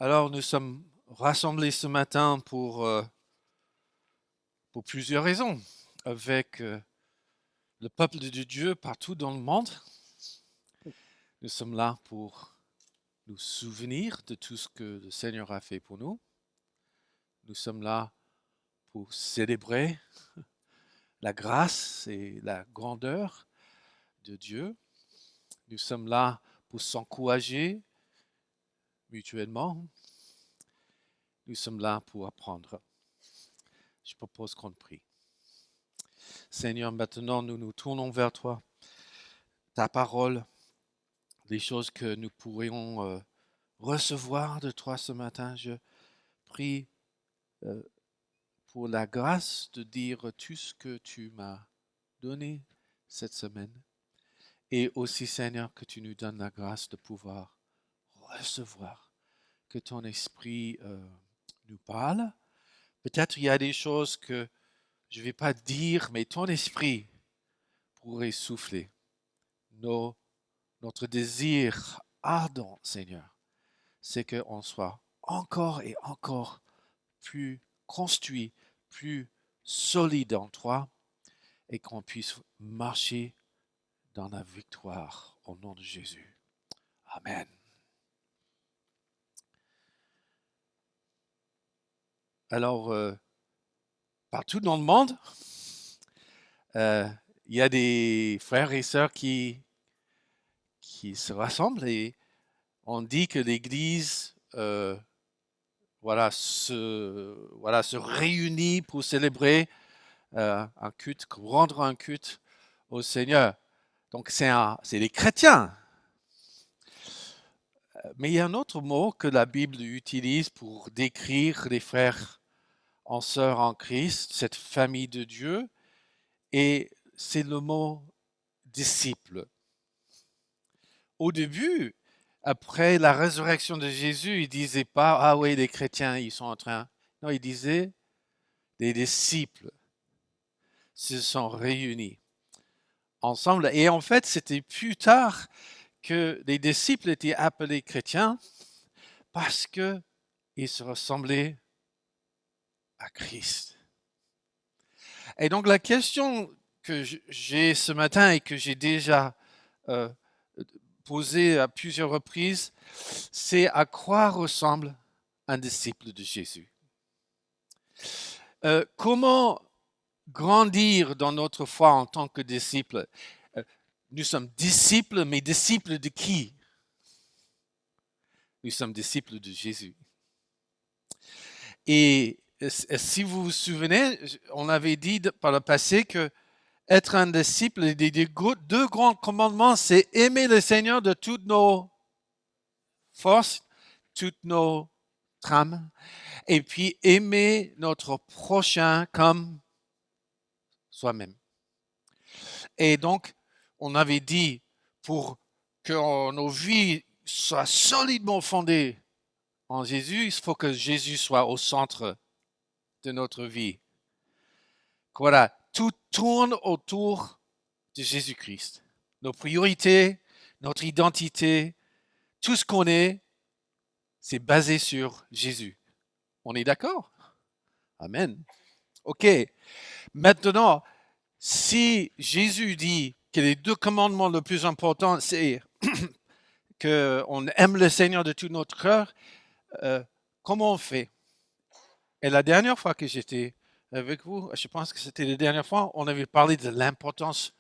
Alors, nous sommes rassemblés ce matin pour plusieurs raisons, avec le peuple de Dieu partout dans le monde. Nous sommes là pour nous souvenir de tout ce que le Seigneur a fait pour nous. Nous sommes là pour célébrer la grâce et la grandeur de Dieu. Nous sommes là pour s'encourager mutuellement. Nous sommes là pour apprendre. Je propose qu'on prie. Seigneur, maintenant nous nous tournons vers toi. Ta parole, les choses que nous pourrions recevoir de toi ce matin. Je prie euh, pour la grâce de dire tout ce que tu m'as donné cette semaine. Et aussi, Seigneur, que tu nous donnes la grâce de pouvoir recevoir, que ton esprit nous parle. Peut-être il y a des choses que je ne vais pas dire, mais ton esprit pourrait souffler. Notre désir ardent, Seigneur, c'est qu'on soit encore et encore plus construit, plus solide en toi et qu'on puisse marcher dans la victoire au nom de Jésus. Amen. Alors, partout dans le monde, euh, il y a des frères et sœurs qui se rassemblent et on dit que l'Église se réunit pour célébrer un culte, rendre un culte au Seigneur. Donc c'est les chrétiens. Mais il y a un autre mot que la Bible utilise pour décrire les frères en sœurs en Christ, cette famille de Dieu, et c'est le mot disciple. Au début, après la résurrection de Jésus, il disait pas ah oui les chrétiens ils sont en train. Non, il disait les disciples se sont réunis ensemble. Et en fait, c'était plus tard que les disciples étaient appelés chrétiens parce que ils se ressemblaient à Christ. Et donc la question que j'ai ce matin et que j'ai déjà euh, posée à plusieurs reprises, c'est à quoi ressemble un disciple de Jésus? Comment grandir dans notre foi en tant que disciple? Nous sommes disciples, mais disciples de qui? Nous sommes disciples de Jésus. Et si vous vous souvenez, on avait dit par le passé que être un disciple, des deux grands commandements, c'est aimer le Seigneur de toutes nos forces, toutes nos âmes, et puis aimer notre prochain comme soi-même. Et donc, on avait dit, pour que nos vies soient solidement fondées en Jésus, il faut que Jésus soit au centre de notre vie. Voilà, tout tourne autour de Jésus-Christ. Nos priorités, notre identité, tout ce qu'on est, c'est basé sur Jésus. On est d'accord? Amen. OK. Maintenant, si Jésus dit que les deux commandements les plus importants, c'est qu'on aime le Seigneur de tout notre cœur, comment on fait? Et la dernière fois que j'étais avec vous, je pense que c'était la dernière fois, on avait parlé de l'importance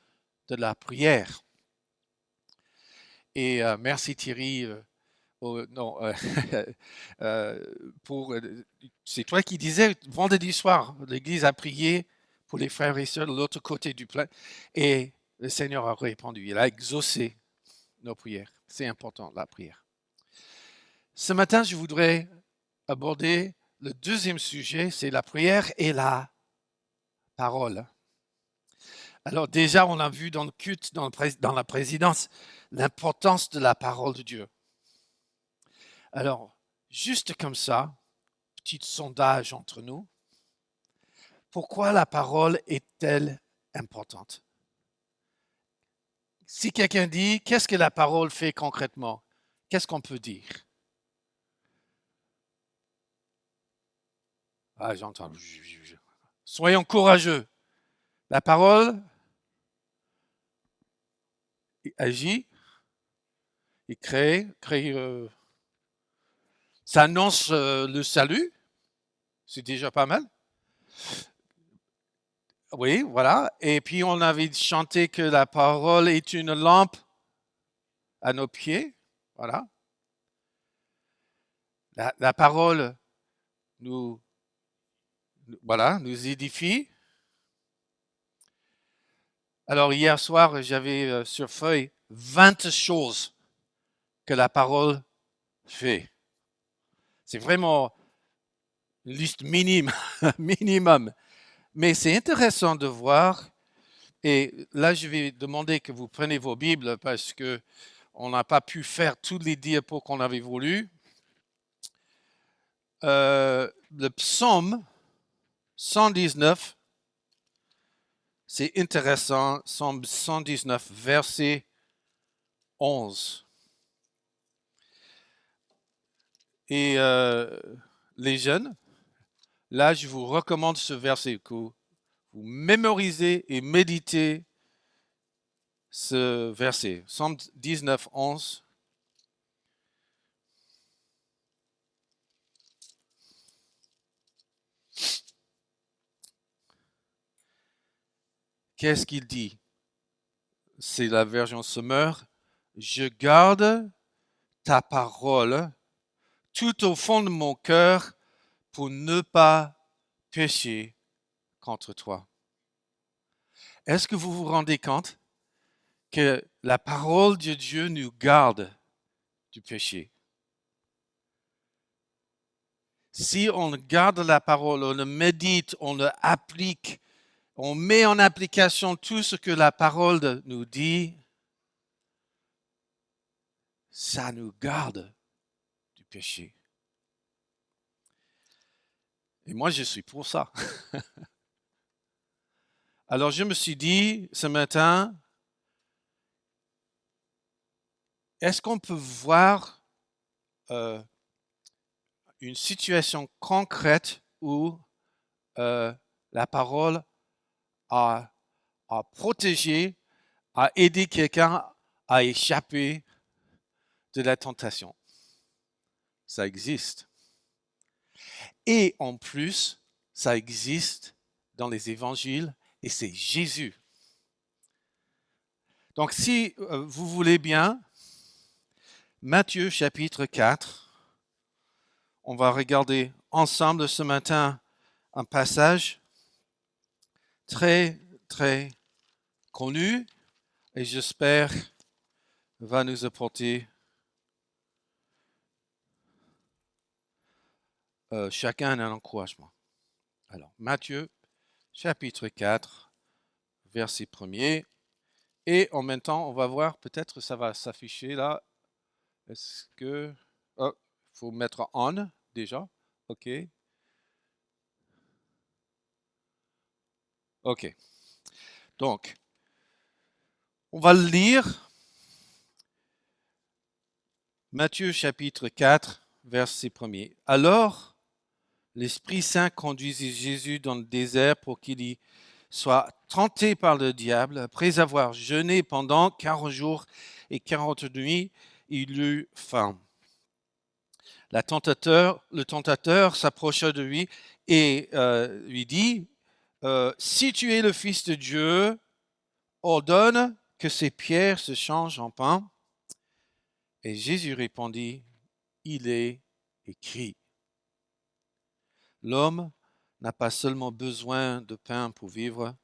de la prière. Et merci Thierry. Non, c'est toi qui disais vendredi soir, l'Église a prié pour les frères et sœurs de l'autre côté du plan, et le Seigneur a répondu. Il a exaucé nos prières. C'est important, la prière. Ce matin, je voudrais aborder le deuxième sujet, c'est la prière et la parole. Alors déjà, on a vu dans le culte, dans la présidence, l'importance de la parole de Dieu. Alors, juste comme ça, petit sondage entre nous. Pourquoi la parole est-elle importante? Si quelqu'un dit, qu'est-ce que la parole fait concrètement? Qu'est-ce qu'on peut dire? Ah, j'entends. Soyons courageux. La parole agit, il ça annonce le salut, c'est déjà pas mal. Oui, voilà. Et puis on avait chanté que la parole est une lampe à nos pieds. Voilà. La parole nous, voilà, nous édifie. Alors hier soir, j'avais sur feuille 20 choses que la parole fait. C'est vraiment une liste minime, minimum. Mais c'est intéressant de voir. Et là, je vais demander que vous preniez vos Bibles parce que on n'a pas pu faire tous les diapos qu'on avait voulu. Le psaume 119, c'est intéressant, psaume 119, verset 11. Et les jeunes, là, je vous recommande ce verset, que vous mémorisez et méditez ce verset, psaume 19, 11. Qu'est-ce qu'il dit? C'est la version Sommaire. Je garde ta parole tout au fond de mon cœur pour ne pas pécher contre toi. Est-ce que vous vous rendez compte que la parole de Dieu nous garde du péché? Si on garde la parole, on le médite, on le applique, on met en application tout ce que la parole nous dit, ça nous garde du péché. Et moi, je suis pour ça. Alors, je me suis dit ce matin, est-ce qu'on peut voir une situation concrète où la parole a protégé, a aidé quelqu'un à échapper de la tentation? Ça existe. Et en plus, ça existe dans les évangiles et c'est Jésus. Donc si vous voulez bien, Matthieu chapitre 4, on va regarder ensemble ce matin un passage très, très connu et j'espère va nous apporter chacun un encouragement. Alors, Matthieu chapitre 4, verset 1er. Et en même temps, on va voir, peut-être ça va s'afficher là. Est-ce que... Oh, il faut mettre on déjà. OK. OK. Donc, on va le lire. Matthieu chapitre 4, verset 1er. Alors, l'Esprit Saint conduisit Jésus dans le désert pour qu'il y soit tenté par le diable. Après avoir jeûné pendant 40 jours et 40 nuits, il eut faim. Le tentateur s'approcha de lui et lui dit, si tu es le Fils de Dieu, ordonne que ces pierres se changent en pain. Et Jésus répondit, il est écrit. L'homme n'a pas seulement besoin de pain pour vivre,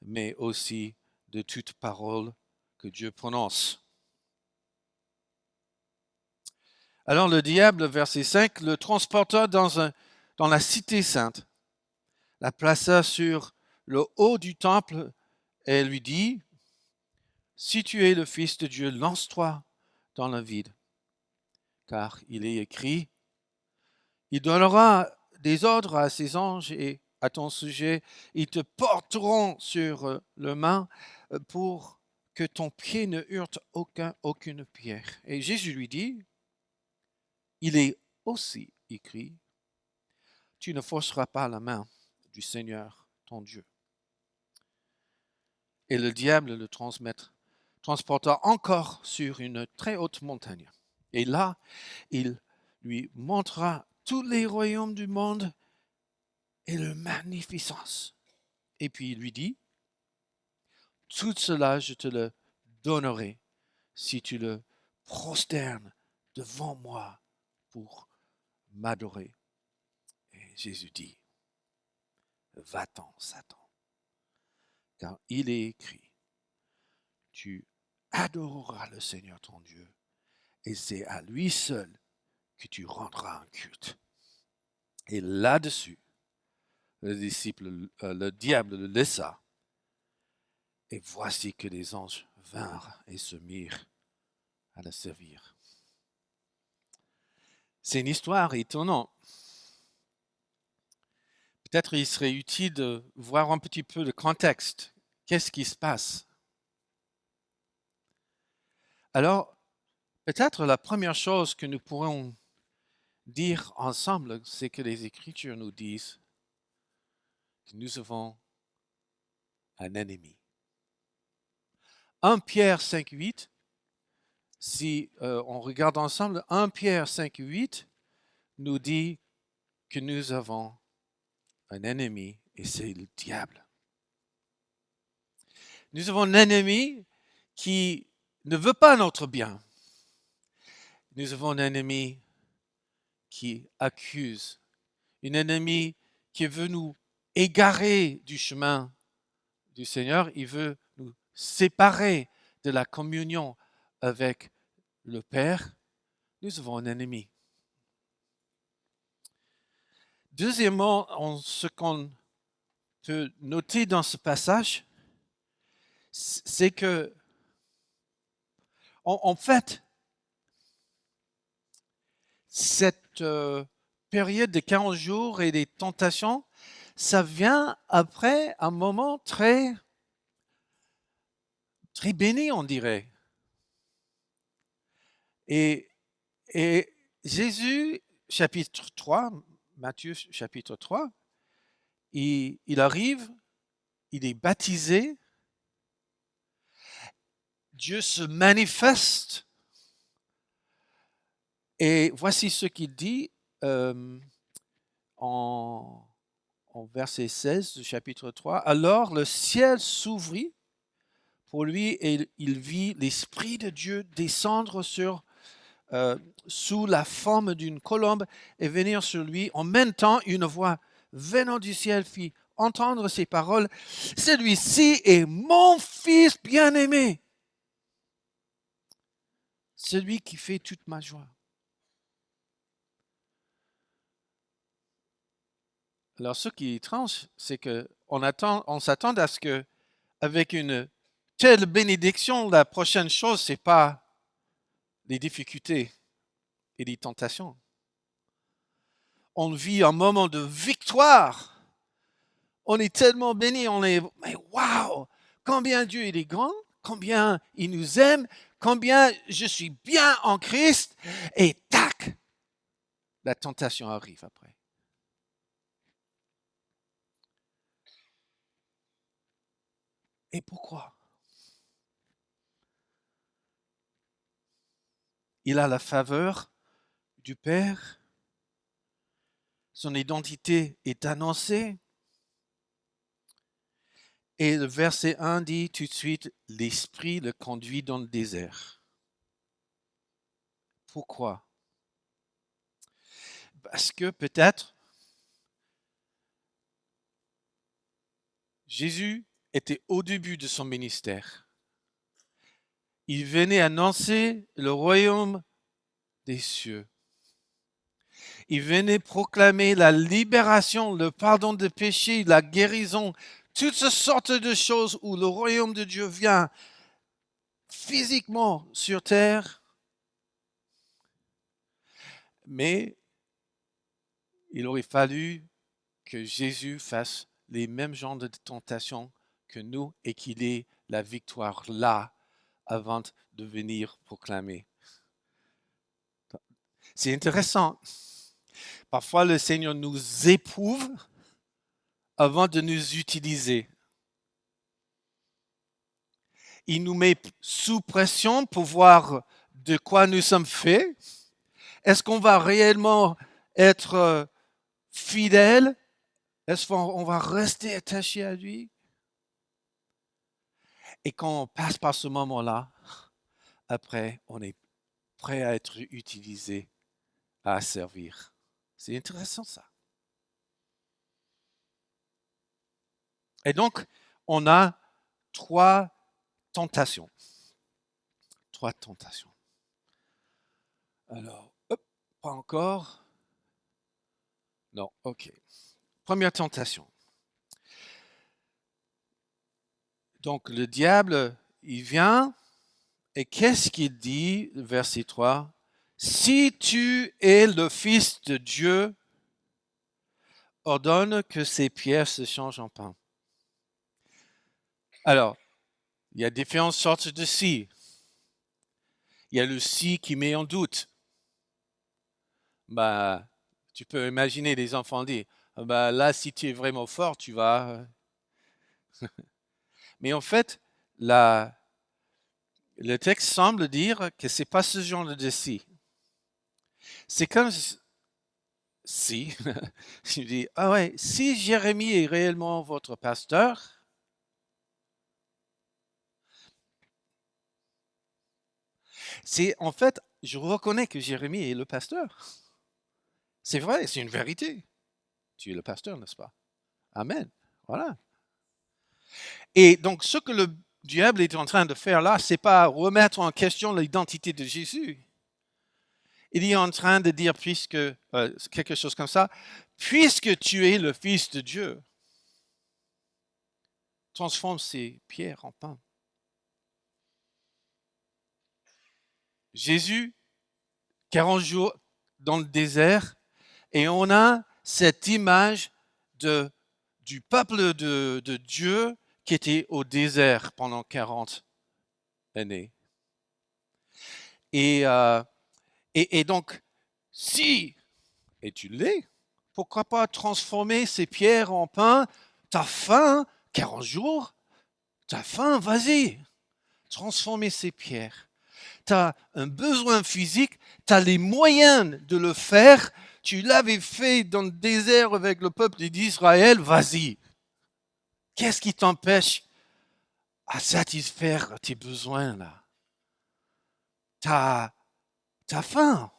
mais aussi de toute parole que Dieu prononce. Alors le diable, verset 5, le transporta dans la cité sainte, la plaça sur le haut du temple et lui dit, si tu es le Fils de Dieu, lance-toi dans le vide, car il est écrit, il donnera des ordres à ses anges et à ton sujet, ils te porteront sur le main pour que ton pied ne heurte aucune pierre. Et Jésus lui dit, il est aussi écrit, tu ne forceras pas la main du Seigneur, ton Dieu. Et le diable le transporta encore sur une très haute montagne. Et là, il lui montra tous les royaumes du monde et leur magnificence. Et puis il lui dit, tout cela, je te le donnerai si tu le prosternes devant moi pour m'adorer. Et Jésus dit, va-t'en, Satan, car il est écrit, tu adoreras le Seigneur ton Dieu, et c'est à lui seul que tu rendras un culte. Et là-dessus, le diable le laissa, et voici que les anges vinrent et se mirent à le servir. C'est une histoire étonnante. Peut-être il serait utile de voir un petit peu le contexte. Qu'est-ce qui se passe? Alors, peut-être la première chose que nous pourrons dire ensemble, c'est que les Écritures nous disent que nous avons un ennemi. 1 Pierre 5,8, si on regarde ensemble, 1 Pierre 5,8 nous dit que nous avons un ennemi et c'est le diable. Nous avons un ennemi qui ne veut pas notre bien. Nous avons un ennemi qui accuse, un ennemi qui veut nous égarer du chemin du Seigneur, il veut nous séparer de la communion avec le Père. Nous avons un ennemi. Deuxièmement, ce qu'on peut noter dans ce passage, c'est que, en fait, cette période de 40 jours et des tentations, ça vient après un moment très béni, on dirait. Et Jésus, chapitre 3, Matthieu chapitre 3, il arrive, il est baptisé, Dieu se manifeste, et voici ce qu'il dit en verset 16 du chapitre 3. Alors le ciel s'ouvrit pour lui et il vit l'Esprit de Dieu descendre sous la forme d'une colombe et venir sur lui. En même temps, une voix venant du ciel fit entendre ces paroles. Celui-ci est mon fils bien-aimé, celui qui fait toute ma joie. Alors, ce qui est étrange, c'est qu'on s'attend à ce que, avec une telle bénédiction, la prochaine chose, c'est pas les difficultés et les tentations. On vit un moment de victoire. On est tellement béni, mais waouh, combien Dieu il est grand, combien il nous aime, combien je suis bien en Christ, et tac, la tentation arrive après. Et pourquoi? Il a la faveur du Père, son identité est annoncée, et le verset 1 dit tout de suite, l'Esprit le conduit dans le désert. Pourquoi? Parce que peut-être Jésus était au début de son ministère. Il venait annoncer le royaume des cieux. Il venait proclamer la libération, le pardon des péchés, la guérison, toutes sortes de choses où le royaume de Dieu vient physiquement sur terre. Mais il aurait fallu que Jésus fasse les mêmes genres de tentations que nous et qu'il ait la victoire là avant de venir proclamer. C'est intéressant Parfois, le Seigneur nous éprouve avant de nous utiliser. Il nous met sous pression pour voir de quoi nous sommes faits. Est-ce qu'on va réellement être fidèle? Est-ce qu'on va rester attaché à lui? Et quand on passe par ce moment-là, après, on est prêt à être utilisé, à servir. C'est intéressant ça. Et donc, on a trois tentations. Trois tentations. Alors, hop, pas encore. Non, ok. Première tentation. Donc, le diable, il vient, et qu'est-ce qu'il dit, verset 3? Si tu es le Fils de Dieu, ordonne que ces pierres se changent en pain. Alors, il y a différentes sortes de si. Il y a le si qui met en doute. Bah, tu peux imaginer les enfants dire, bah là, si tu es vraiment fort, tu vas. Mais en fait, le texte semble dire que c'est pas ce genre de si. C'est comme si, je dis, ah ouais, si Jérémie est réellement votre pasteur, c'est en fait, je reconnais que Jérémie est le pasteur. C'est vrai, c'est une vérité. Tu es le pasteur, n'est-ce pas? Amen. Voilà. Et donc, ce que le diable est en train de faire là, c'est pas remettre en question l'identité de Jésus. Il est en train de dire, puisque quelque chose comme ça, puisque tu es le Fils de Dieu, transforme ces pierres en pain. Jésus, 40 jours dans le désert, et on a cette image du peuple de Dieu qui était au désert pendant 40 années. Et donc, si, et tu l'es, pourquoi pas transformer ces pierres en pain? T'as faim, 40 jours, t'as faim, vas-y, transformer ces pierres. T'as un besoin physique, t'as les moyens de le faire, tu l'avais fait dans le désert avec le peuple d'Israël, vas-y. Qu'est-ce qui t'empêche à satisfaire tes besoins là? T'as faim.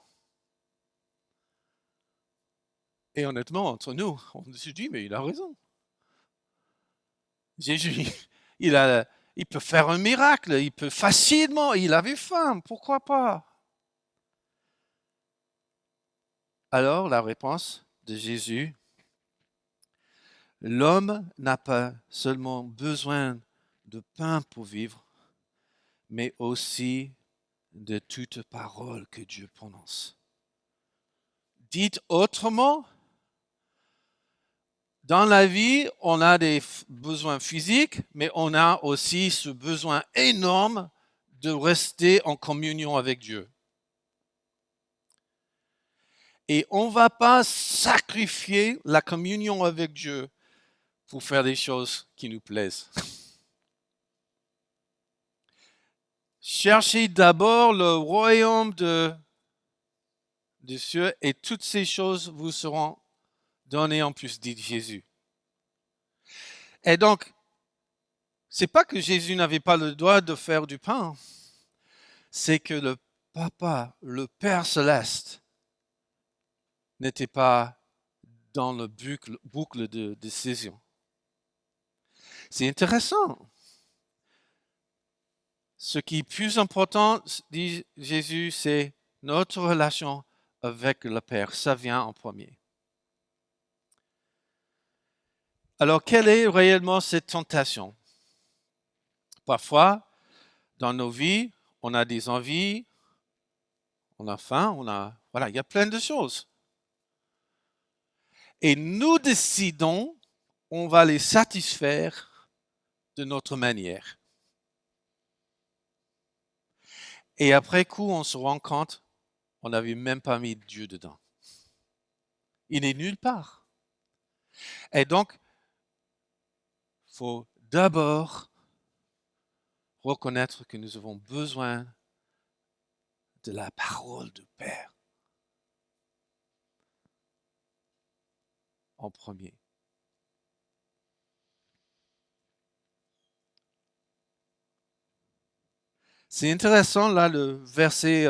Et honnêtement, entre nous, on se dit, mais il a raison. Jésus, il peut faire un miracle, il peut facilement, il avait faim, pourquoi pas? Alors, la réponse de Jésus, l'homme n'a pas seulement besoin de pain pour vivre, mais aussi de toute parole que Dieu prononce. Dites autrement, dans la vie, on a des besoins physiques, mais on a aussi ce besoin énorme de rester en communion avec Dieu. Et on ne va pas sacrifier la communion avec Dieu pour faire des choses qui nous plaisent. Cherchez d'abord le royaume des cieux et toutes ces choses vous seront données en plus, dit Jésus. Et donc, c'est pas que Jésus n'avait pas le droit de faire du pain, c'est que le Papa, le Père céleste, n'était pas dans le boucle de décision. C'est intéressant. Ce qui est plus important, dit Jésus, c'est notre relation avec le Père. Ça vient en premier. Alors, quelle est réellement cette tentation? Parfois, dans nos vies, on a des envies, on a faim, voilà, il y a plein de choses. Et nous décidons, on va les satisfaire de notre manière. Et après coup, on se rend compte, on n'avait même pas mis Dieu dedans. Il n'est nulle part. Et donc, il faut d'abord reconnaître que nous avons besoin de la parole du Père en premier. C'est intéressant, là, le verset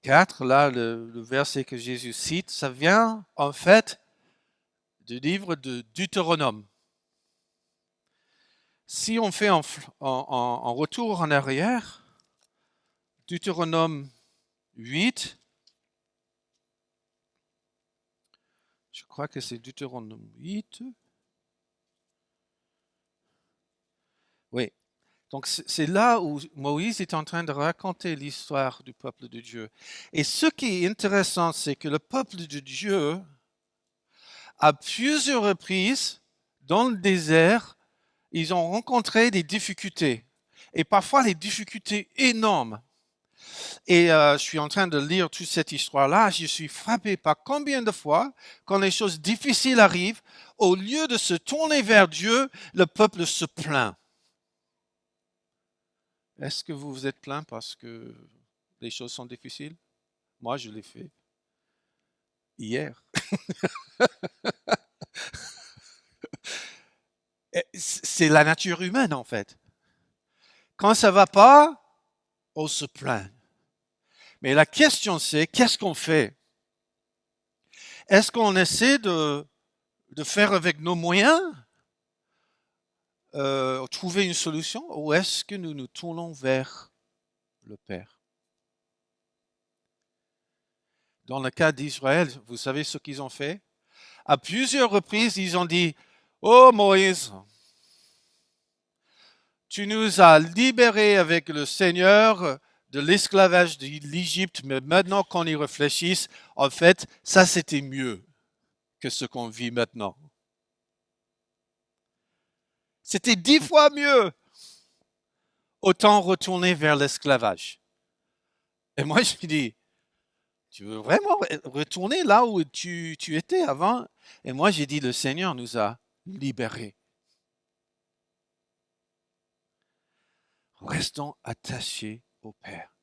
4, là, le verset que Jésus cite, ça vient en fait du livre de Deutéronome. Si on fait en retour en arrière, Deutéronome 8, je crois que c'est Deutéronome 8. Oui. Donc c'est là où Moïse est en train de raconter l'histoire du peuple de Dieu. Et ce qui est intéressant, c'est que le peuple de Dieu, à plusieurs reprises, dans le désert, ils ont rencontré des difficultés. Et parfois des difficultés énormes. Et je suis en train de lire toute cette histoire-là. Je suis frappé par combien de fois, quand les choses difficiles arrivent, au lieu de se tourner vers Dieu, le peuple se plaint. Est-ce que vous vous êtes plaint parce que les choses sont difficiles? Moi, je l'ai fait hier. C'est la nature humaine, en fait. Quand ça va pas, on se plaint. Mais la question, c'est qu'est-ce qu'on fait? Est-ce qu'on essaie de faire avec nos moyens, trouver une solution, ou est-ce que nous nous tournons vers le Père? Dans le cas d'Israël, vous savez ce qu'ils ont fait? À plusieurs reprises, ils ont dit, oh Moïse, tu nous as libérés avec le Seigneur de l'esclavage de l'Égypte, mais maintenant qu'on y réfléchisse, en fait, ça c'était mieux que ce qu'on vit maintenant. C'était 10 fois mieux. Autant retourner vers l'esclavage. Et moi, je me dis, tu veux vraiment retourner là où tu étais avant? Et moi, j'ai dit, le Seigneur nous a libérés. Restons attachés au Père.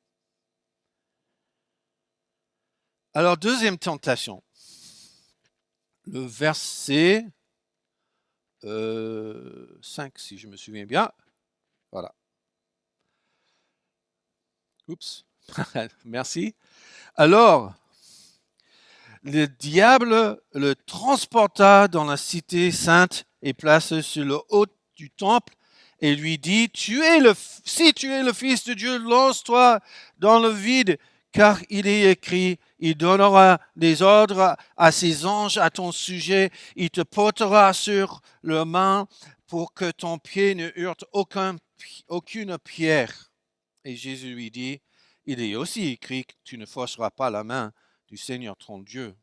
Alors, deuxième tentation. Le verset 5, si je me souviens bien. Voilà. Oups. Merci. Alors, le diable le transporta dans la cité sainte et placé sur le haut du temple et lui dit, si tu es le Fils de Dieu, lance-toi dans le vide, car il est écrit, il donnera des ordres à ses anges à ton sujet, il te portera sur leurs mains pour que ton pied ne heurte aucune pierre. Et Jésus lui dit, il est aussi écrit que tu ne forceras pas la main du Seigneur ton Dieu.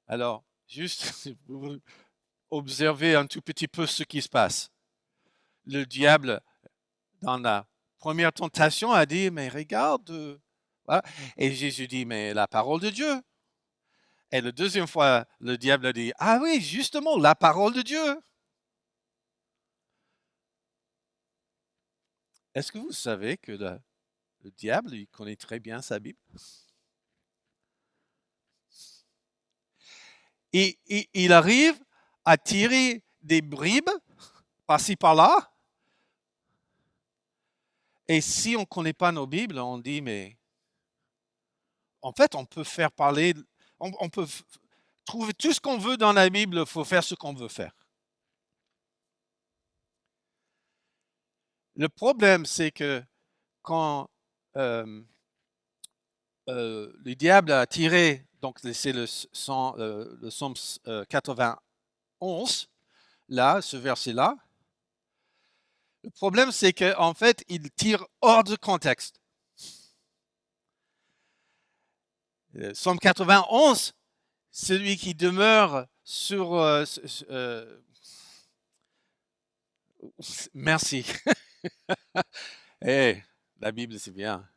Alors, juste observez un tout petit peu ce qui se passe. Le diable, dans la première tentation, a dit, mais regarde, voilà. Et Jésus dit, mais la parole de Dieu. Et la deuxième fois, le diable a dit, ah oui, justement, la parole de Dieu. Est-ce que vous savez que le diable, il connaît très bien sa Bible? Et il arrive à tirer des bribes par-ci par-là. Et si on ne connaît pas nos Bibles, on dit, mais en fait, on peut faire parler, on peut trouver tout ce qu'on veut dans la Bible, il faut faire ce qu'on veut faire. Le problème, c'est que quand le diable a tiré, donc c'est le psaume 91, là, ce verset-là, le problème, c'est qu'en fait, il tire hors de contexte. Psaume 91, celui qui demeure sur... merci. La Bible, c'est bien.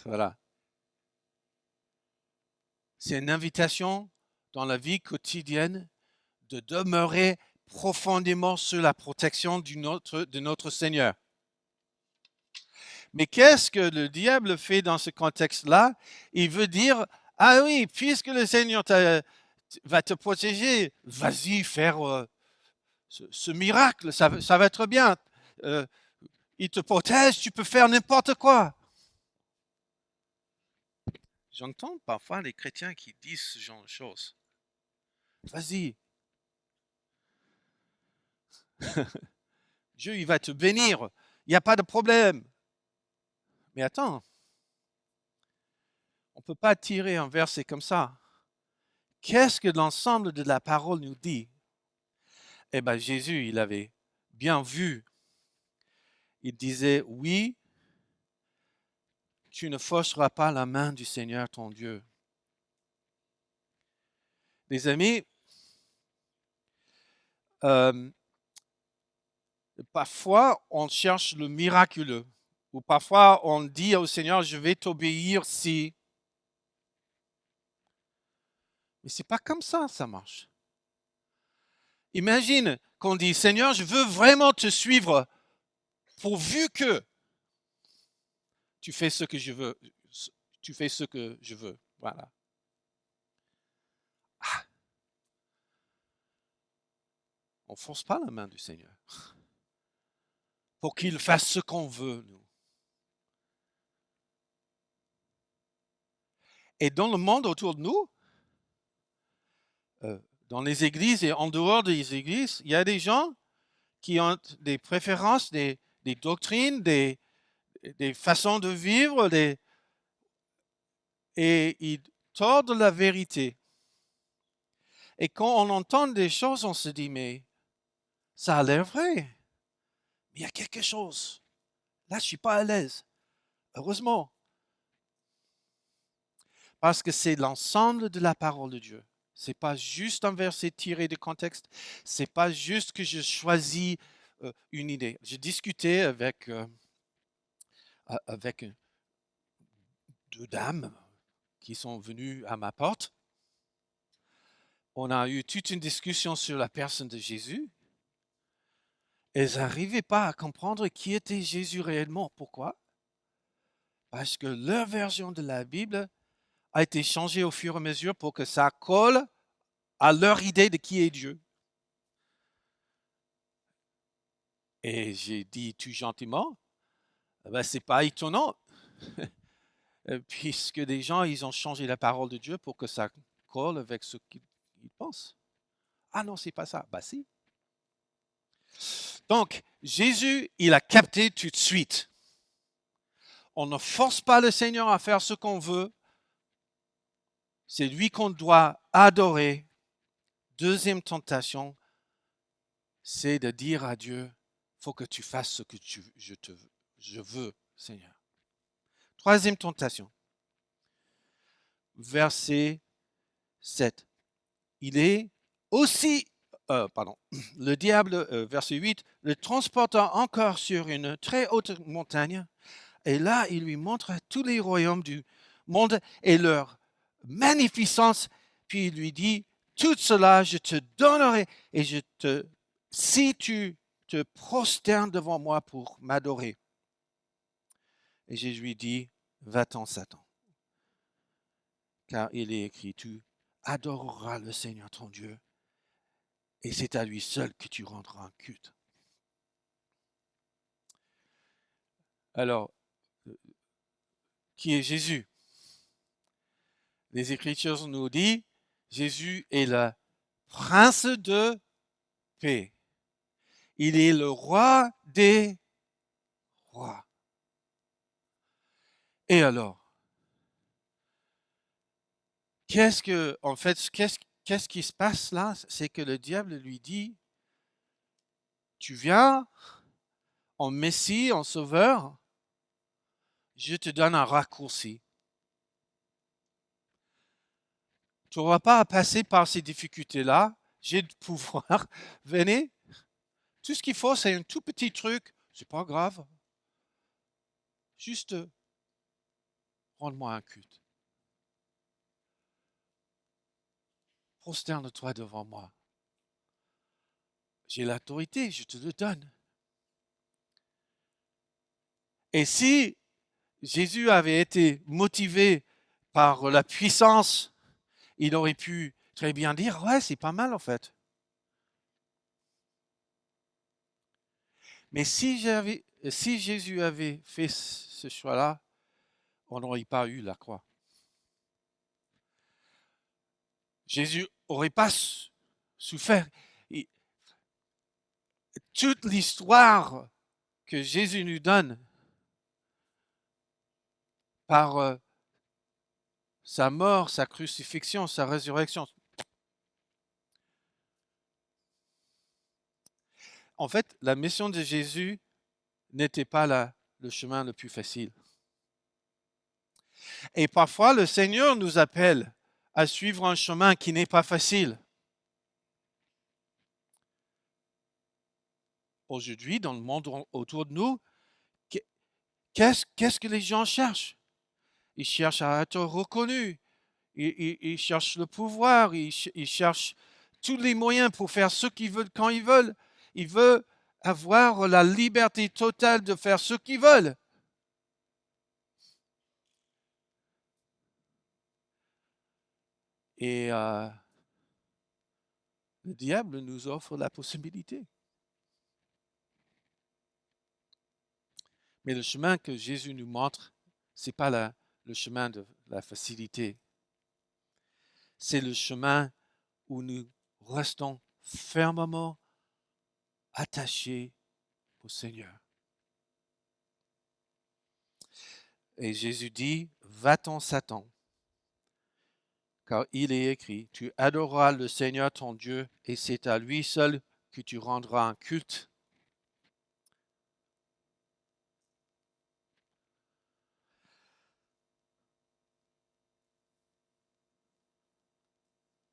Voilà. C'est une invitation dans la vie quotidienne de demeurer profondément sous la protection de notre Seigneur. Mais qu'est-ce que le diable fait dans ce contexte-là? Il veut dire, ah oui, puisque le Seigneur va te protéger, vas-y faire ce miracle, ça va être bien. Il te protège, tu peux faire n'importe quoi. J'entends parfois les chrétiens qui disent ce genre de choses. Vas-y. Dieu, il va te bénir. Il n'y a pas de problème. Mais attends. On ne peut pas tirer un verset comme ça. Qu'est-ce que l'ensemble de la parole nous dit? Eh bien, Jésus, il avait bien vu. Il disait, oui, tu ne forceras pas la main du Seigneur ton Dieu. Les amis, parfois on cherche le miraculeux, ou parfois on dit au Seigneur, je vais t'obéir si. Mais c'est pas comme ça marche. Imagine qu'on dit, Seigneur, je veux vraiment te suivre, pourvu que tu fais ce que je veux. Tu fais ce que je veux. Voilà. Ah. On ne force pas la main du Seigneur pour qu'il fasse ce qu'on veut, nous. Et dans le monde autour de nous, dans les églises et en dehors des églises, il y a des gens qui ont des préférences, des doctrines, des façons de vivre, et ils tordent la vérité. Et quand on entend des choses, on se dit, mais ça a l'air vrai. Mais il y a quelque chose. Là, je ne suis pas à l'aise. Heureusement. Parce que c'est l'ensemble de la parole de Dieu. Ce n'est pas juste un verset tiré du contexte. Ce n'est pas juste que je choisis une idée. J'ai discuté avec deux dames qui sont venues à ma porte. On a eu toute une discussion sur la personne de Jésus. Elles n'arrivaient pas à comprendre qui était Jésus réellement. Pourquoi? Parce que leur version de la Bible a été changée au fur et à mesure pour que ça colle à leur idée de qui est Dieu. Et j'ai dit tout gentiment, ben, c'est pas étonnant, puisque des gens, ils ont changé la parole de Dieu pour que ça colle avec ce qu'ils pensent. Ah non, c'est pas ça. Bah si. Donc, Jésus, il a capté tout de suite. On ne force pas le Seigneur à faire ce qu'on veut. C'est lui qu'on doit adorer. Deuxième tentation, c'est de dire à Dieu, il faut que tu fasses ce que je veux, Seigneur. Troisième tentation, verset 7. Il est aussi, le diable, verset 8, le transporta encore sur une très haute montagne, et là, il lui montre tous les royaumes du monde et leur magnificence, puis il lui dit, tout cela, je te donnerai, et si tu te prosternes devant moi pour m'adorer. Et Jésus lui dit, va-t'en, Satan, car il est écrit, tu adoreras le Seigneur ton Dieu, et c'est à lui seul que tu rendras un culte. Alors, qui est Jésus? Les Écritures nous disent, Jésus est le prince de paix. Il est le roi des rois. Et alors, qu'est-ce qui se passe là? C'est que le diable lui dit, tu viens en Messie, en Sauveur, je te donne un raccourci. Tu n'auras pas à passer par ces difficultés-là. J'ai le pouvoir. Venez. Tout ce qu'il faut, c'est un tout petit truc. C'est pas grave. Juste rends-moi un culte. prosterne-toi devant moi. J'ai l'autorité, je te le donne. Et si Jésus avait été motivé par la puissance, il aurait pu très bien dire, ouais, c'est pas mal en fait. Mais si Jésus avait fait ce choix-là, on n'aurait pas eu la croix. Jésus n'aurait pas souffert. Et toute l'histoire que Jésus nous donne par sa mort, sa crucifixion, sa résurrection. En fait, la mission de Jésus n'était pas le chemin le plus facile. Et parfois, le Seigneur nous appelle à suivre un chemin qui n'est pas facile. Aujourd'hui, dans le monde autour de nous, qu'est-ce que les gens cherchent? Ils cherchent à être reconnus. Ils cherchent le pouvoir. Ils cherchent tous les moyens pour faire ce qu'ils veulent quand ils veulent. Ils veulent avoir la liberté totale de faire ce qu'ils veulent. Et le diable nous offre la possibilité. Mais le chemin que Jésus nous montre, ce n'est pas le chemin de la facilité. C'est le chemin où nous restons fermement attachés au Seigneur. Et Jésus dit, va-t'en Satan, car il est écrit, tu adoreras le Seigneur ton Dieu, et c'est à lui seul que tu rendras un culte.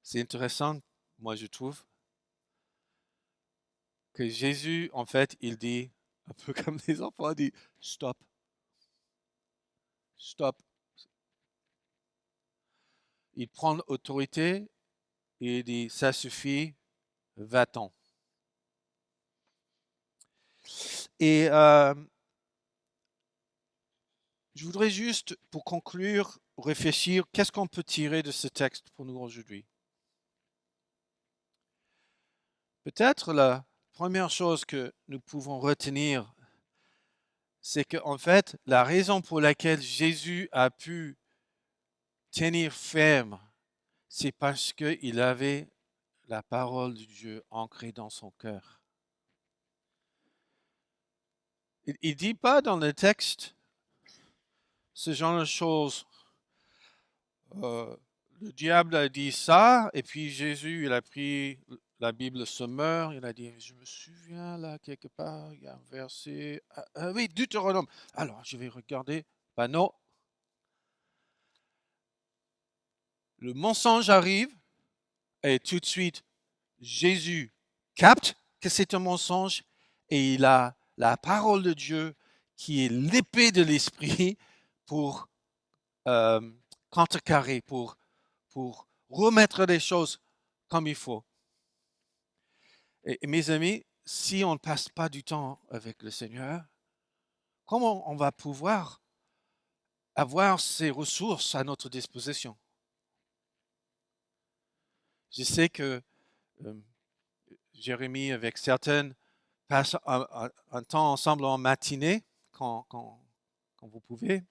C'est intéressant, moi je trouve, que Jésus, en fait, il dit, un peu comme les enfants, il dit, stop, stop. Il prend autorité et il dit, ça suffit, va-t'en. Et je voudrais juste, pour conclure, réfléchir, qu'est-ce qu'on peut tirer de ce texte pour nous aujourd'hui? Peut-être la première chose que nous pouvons retenir, c'est qu'en fait, la raison pour laquelle Jésus a pu tenir ferme, c'est parce qu'il avait la parole de Dieu ancrée dans son cœur. Il ne dit pas dans le texte ce genre de choses. Le diable a dit ça, et puis Jésus, il a pris la Bible sommaire, il a dit, je me souviens là, quelque part, il y a un verset, oui, Deutéronome. Alors, je vais regarder. Ben non. Le mensonge arrive, et tout de suite, Jésus capte que c'est un mensonge, et il a la parole de Dieu qui est l'épée de l'esprit pour contrecarrer, pour remettre les choses comme il faut. Et mes amis, si on ne passe pas du temps avec le Seigneur, comment on va pouvoir avoir ces ressources à notre disposition? Je sais que Jérémie, avec certaines, passe un temps ensemble en matinée, quand vous pouvez.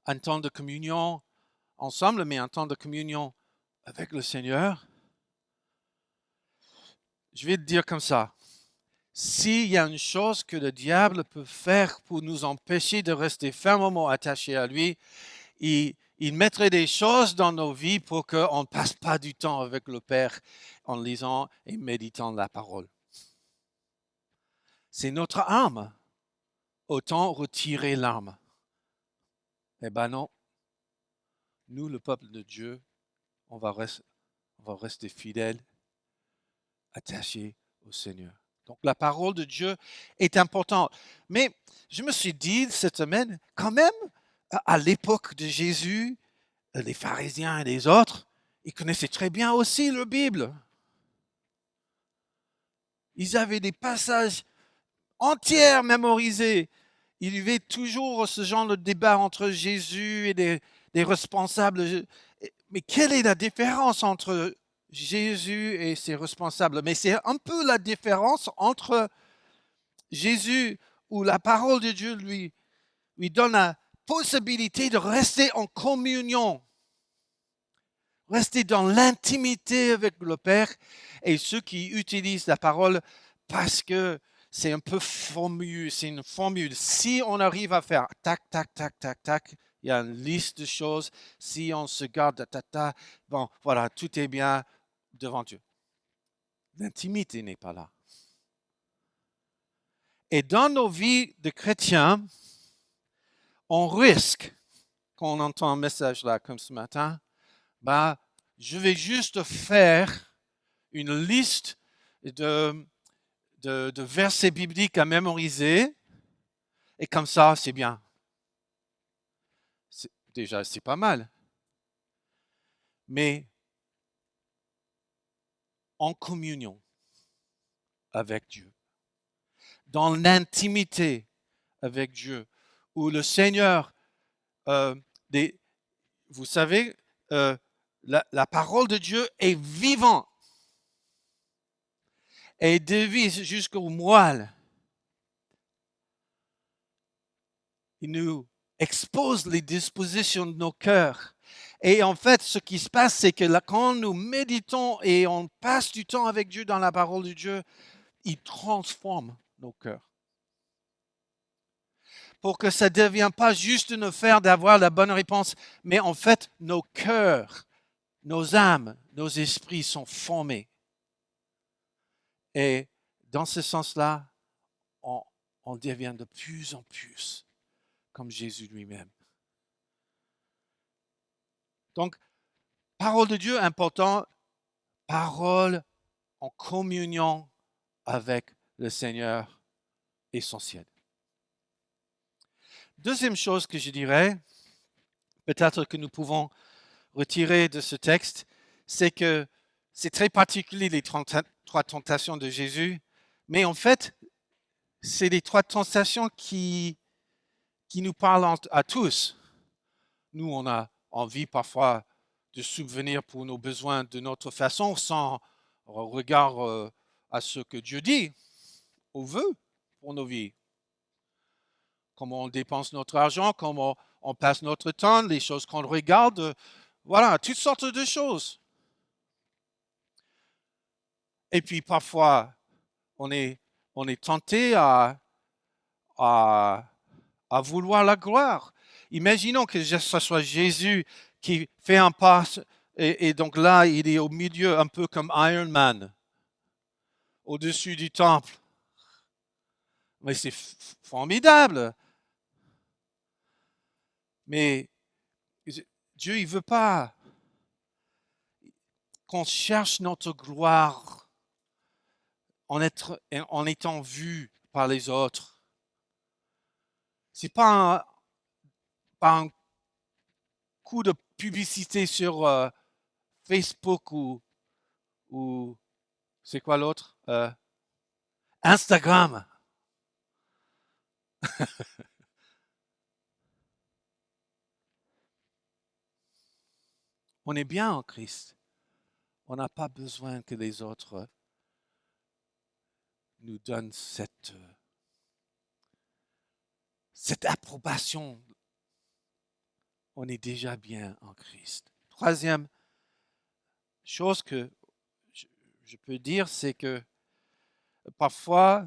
Un temps de communion ensemble, mais un temps de communion avec le Seigneur. Je vais te dire comme ça. S'il y a une chose que le diable peut faire pour nous empêcher de rester fermement attachés à lui, il mettrait des choses dans nos vies pour qu'on ne passe pas du temps avec le Père en lisant et méditant la parole. C'est notre âme. Autant retirer l'âme. Eh bien non. Nous, le peuple de Dieu, on va rester fidèles, attachés au Seigneur. Donc la parole de Dieu est importante. Mais je me suis dit cette semaine, quand même, à l'époque de Jésus, les pharisiens et les autres, Ils connaissaient très bien aussi la Bible. Ils avaient des passages entiers mémorisés. Il y avait toujours ce genre de débat entre Jésus et des responsables. Mais quelle est la différence entre Jésus et ses responsables? Mais c'est un peu la différence entre Jésus où la parole de Dieu lui donne la possibilité de rester en communion, rester dans l'intimité avec le Père, et ceux qui utilisent la parole parce que c'est un peu formule, c'est une formule. Si on arrive à faire tac, tac, tac, tac, tac, il y a une liste de choses. Si on se garde, bon, voilà, tout est bien devant Dieu. L'intimité n'est pas là. Et dans nos vies de chrétiens, on risque, quand on entend un message là comme ce matin, bah, je vais juste faire une liste de versets bibliques à mémoriser, et comme ça, c'est bien. Déjà, c'est pas mal. Mais en communion avec Dieu, dans l'intimité avec Dieu, où le Seigneur, euh, vous savez, la parole de Dieu est vivante et dévise jusqu'au moelle. Il nous expose les dispositions de nos cœurs. Et en fait, ce qui se passe, c'est que là, quand nous méditons et on passe du temps avec Dieu dans la parole de Dieu, il transforme nos cœurs. Pour que ça ne devienne pas juste une affaire d'avoir la bonne réponse, mais en fait, nos cœurs, nos âmes, nos esprits sont formés. Et dans ce sens-là, on devient de plus en plus comme Jésus lui-même. Donc, parole de Dieu, important, parole en communion avec le Seigneur, essentiel. Deuxième chose que je dirais, peut-être que nous pouvons retirer de ce texte, c'est que c'est très particulier les trois tentations de Jésus, mais en fait, c'est les trois tentations qui nous parlent à tous. Nous, on a envie parfois de subvenir pour nos besoins de notre façon, sans regard à ce que Dieu dit ou veut pour nos vies. Comment on dépense notre argent, comment on passe notre temps, les choses qu'on regarde, voilà, toutes sortes de choses. Et puis parfois, on est tenté à vouloir la gloire. Imaginons que ce soit Jésus qui fait un pas, et donc là, il est au milieu, un peu comme Iron Man, au-dessus du temple. Mais c'est formidable. Mais Dieu, il ne veut pas qu'on cherche notre gloire en étant vu par les autres. Ce n'est pas un coup de publicité sur Facebook ou c'est quoi l'autre? Instagram. On est bien en Christ. On n'a pas besoin que les autres nous donnent cette approbation. On est déjà bien en Christ. Troisième chose que je peux dire, c'est que parfois,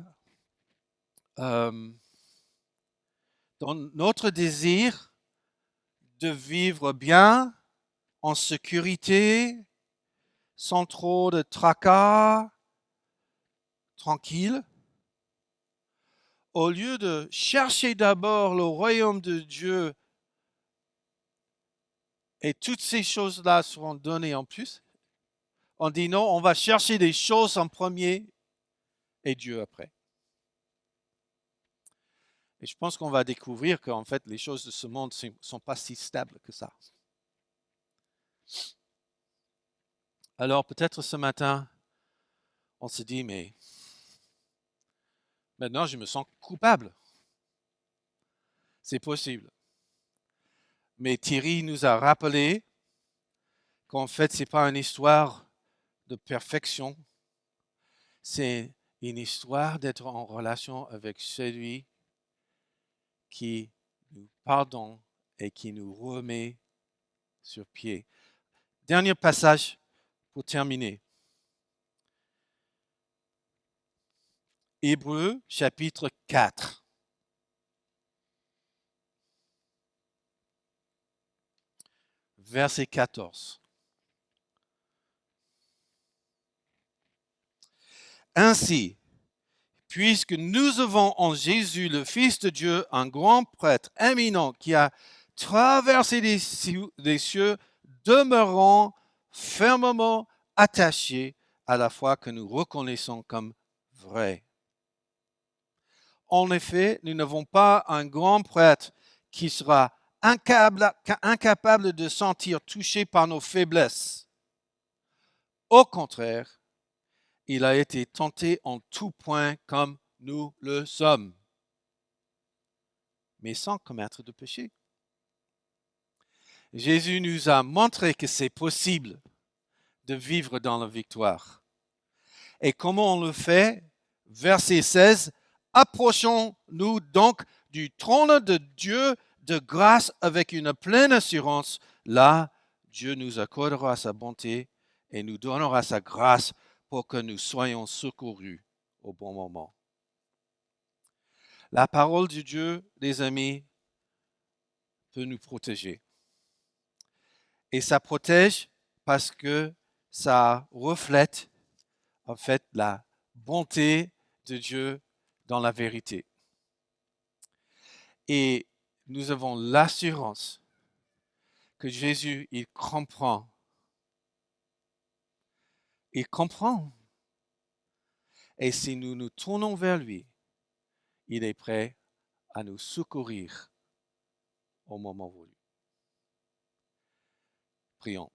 dans notre désir de vivre bien, en sécurité, sans trop de tracas, tranquille, au lieu de chercher d'abord le royaume de Dieu, et toutes ces choses-là seront données en plus, on dit non, on va chercher des choses en premier et Dieu après. Et je pense qu'on va découvrir qu'en fait, les choses de ce monde ne sont pas si stables que ça. Alors peut-être ce matin, on se dit, mais maintenant je me sens coupable. C'est possible. Mais Thierry nous a rappelé qu'en fait, ce n'est pas une histoire de perfection, c'est une histoire d'être en relation avec celui qui nous pardonne et qui nous remet sur pied. Dernier passage pour terminer. Hébreux chapitre 4. Verset 14. Ainsi, puisque nous avons en Jésus, le Fils de Dieu, un grand prêtre éminent qui a traversé les cieux, demeurant fermement attachés à la foi que nous reconnaissons comme vraie. En effet, nous n'avons pas un grand prêtre qui sera incapable de sentir touché par nos faiblesses. Au contraire, il a été tenté en tout point comme nous le sommes, mais sans commettre de péché. Jésus nous a montré que c'est possible de vivre dans la victoire. Et comment on le fait? Verset 16, approchons-nous donc du trône de Dieu de grâce avec une pleine assurance. Là, Dieu nous accordera sa bonté et nous donnera sa grâce pour que nous soyons secourus au bon moment. La parole de Dieu, les amis, peut nous protéger. Et ça protège parce que ça reflète en fait la bonté de Dieu dans la vérité. Et nous avons l'assurance que Jésus, il comprend. Il comprend. Et si nous nous tournons vers lui, il est prêt à nous secourir au moment voulu. Prions.